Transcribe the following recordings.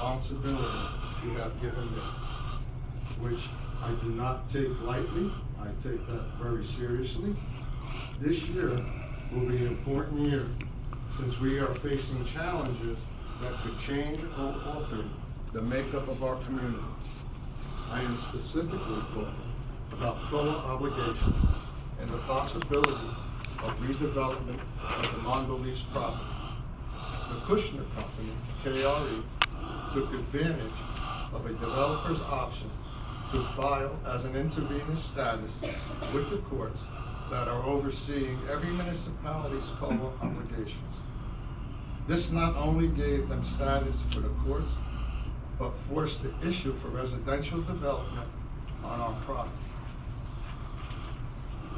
responsibility you have given me, which I do not take lightly. I take that very seriously. This year will be an important year since we are facing challenges that could change or alter the makeup of our community. I am specifically talking about COLA obligations and the possibility of redevelopment of the Mondelease property. The Kushner Company, KRE, took advantage of a developer's option to file as an intervenor status with the courts that are overseeing every municipality's COLA obligations. This not only gave them status for the courts, but forced the issue for residential development on our property.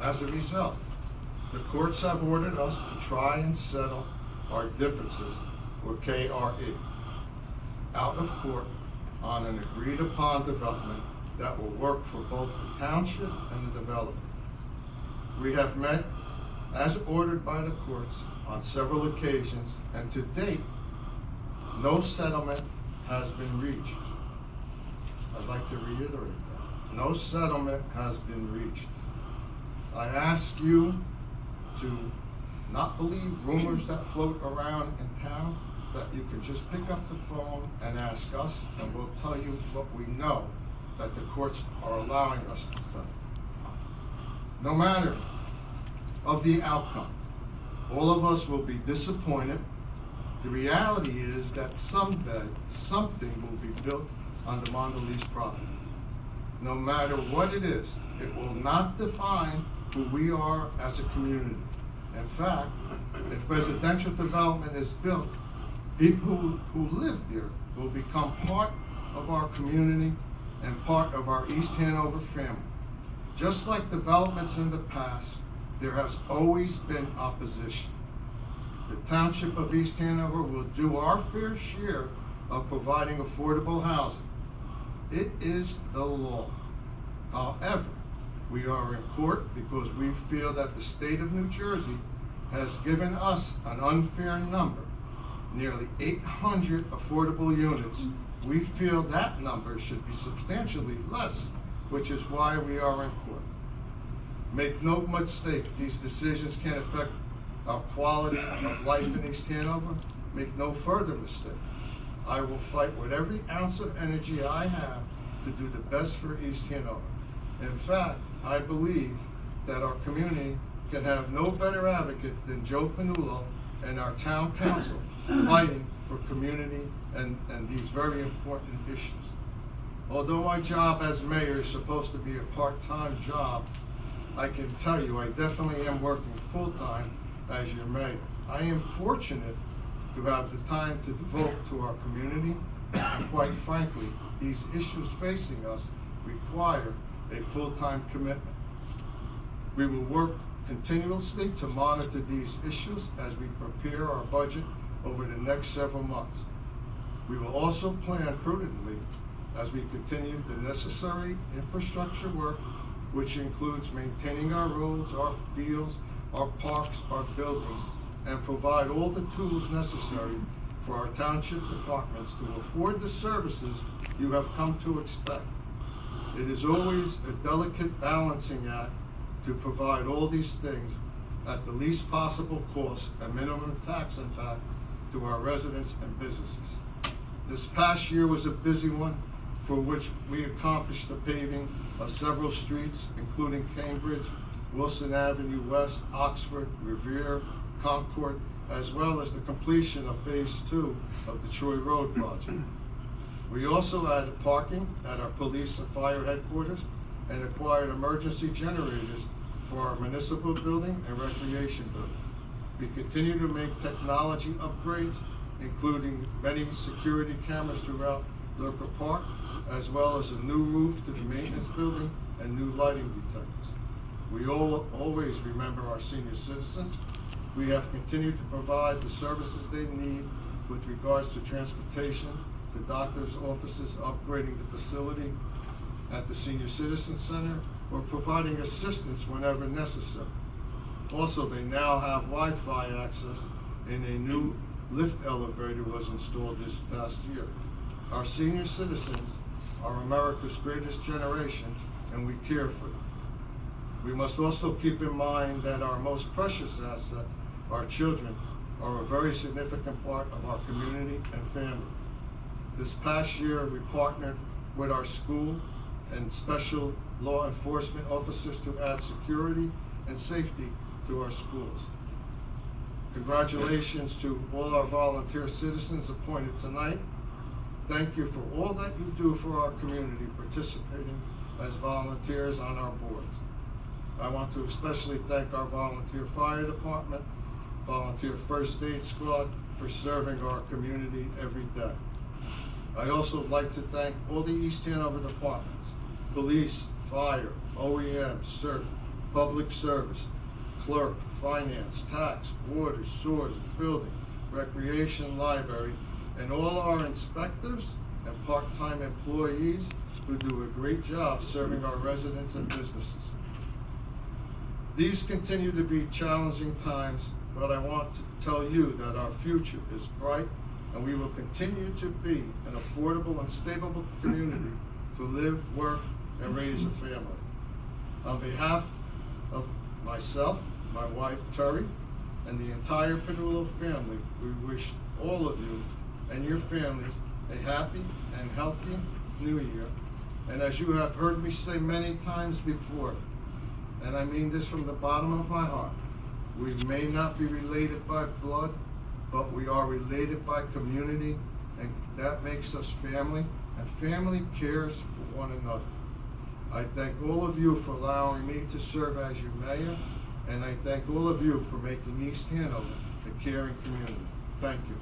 As a result, the courts have ordered us to try and settle our differences with KRE out of court on an agreed upon development that will work for both the township and the developer. We have met as ordered by the courts on several occasions, and to date, no settlement has been reached. I'd like to reiterate that. No settlement has been reached. I ask you to not believe rumors that float around in town, that you can just pick up the phone and ask us, and we'll tell you what we know that the courts are allowing us to settle. No matter of the outcome, all of us will be disappointed. The reality is that someday something will be built on the Mondelease property. No matter what it is, it will not define who we are as a community. In fact, if residential development is built, people who live there will become part of our community and part of our East Hanover family. Just like developments in the past, there has always been opposition. The Township of East Hanover will do our fair share of providing affordable housing. It is the law. However, we are in court because we feel that the state of New Jersey has given us an unfair number, nearly 800 affordable units. We feel that number should be substantially less, which is why we are in court. Make no mistake, these decisions can affect our quality of life in East Hanover. Make no further mistake. I will fight with every ounce of energy I have to do the best for East Hanover. In fact, I believe that our community can have no better advocate than Joe Pannullo and our town council fighting for community and these very important issues. Although my job as mayor is supposed to be a part-time job, I can tell you I definitely am working full-time as your mayor. I am fortunate to have the time to devote to our community, and quite frankly, these issues facing us require a full-time commitment. We will work continuously to monitor these issues as we prepare our budget over the next several months. We will also plan prudently as we continue the necessary infrastructure work, which includes maintaining our roads, our fields, our parks, our buildings, and provide all the tools necessary for our township departments to afford the services you have come to expect. It is always a delicate balancing act to provide all these things at the least possible cost and minimum tax impact to our residents and businesses. This past year was a busy one, for which we accomplished the paving of several streets, including Cambridge, Wilson Avenue West, Oxford, Revere, Concord, as well as the completion of Phase 2 of the Troy Road project. We also added parking at our police and fire headquarters and acquired emergency generators for our municipal building and recreation building. We continue to make technology upgrades, including many security cameras throughout Lurker Park, as well as a new roof to the maintenance building and new lighting detectors. We always remember our senior citizens. We have continued to provide the services they need with regards to transportation, the doctor's offices, upgrading the facility at the Senior Citizen Center, or providing assistance whenever necessary. Also, they now have Wi-Fi access, and a new lift elevator was installed this past year. Our senior citizens are America's greatest generation, and we care for them. We must also keep in mind that our most precious asset, our children, are a very significant part of our community and family. This past year, we partnered with our school and special law enforcement officers to add security and safety to our schools. Congratulations to all our volunteer citizens appointed tonight. Thank you for all that you do for our community, participating as volunteers on our boards. I want to especially thank our volunteer fire department, volunteer first aid squad for serving our community every day. I also like to thank all the East Hanover departments: police, fire, OEM, CERT, public service, clerk, finance, tax, water, sewers, building, recreation, library, and all our inspectors and part-time employees who do a great job serving our residents and businesses. These continue to be challenging times, but I want to tell you that our future is bright, and we will continue to be an affordable and stable community to live, work, and raise a family. On behalf of myself, my wife Terry, and the entire Pannullo family, we wish all of you and your families a happy and healthy New Year. And as you have heard me say many times before, and I mean this from the bottom of my heart, we may not be related by blood, but we are related by community, and that makes us family, and family cares for one another. I thank all of you for allowing me to serve as your mayor, and I thank all of you for making East Hanover a caring community. Thank you.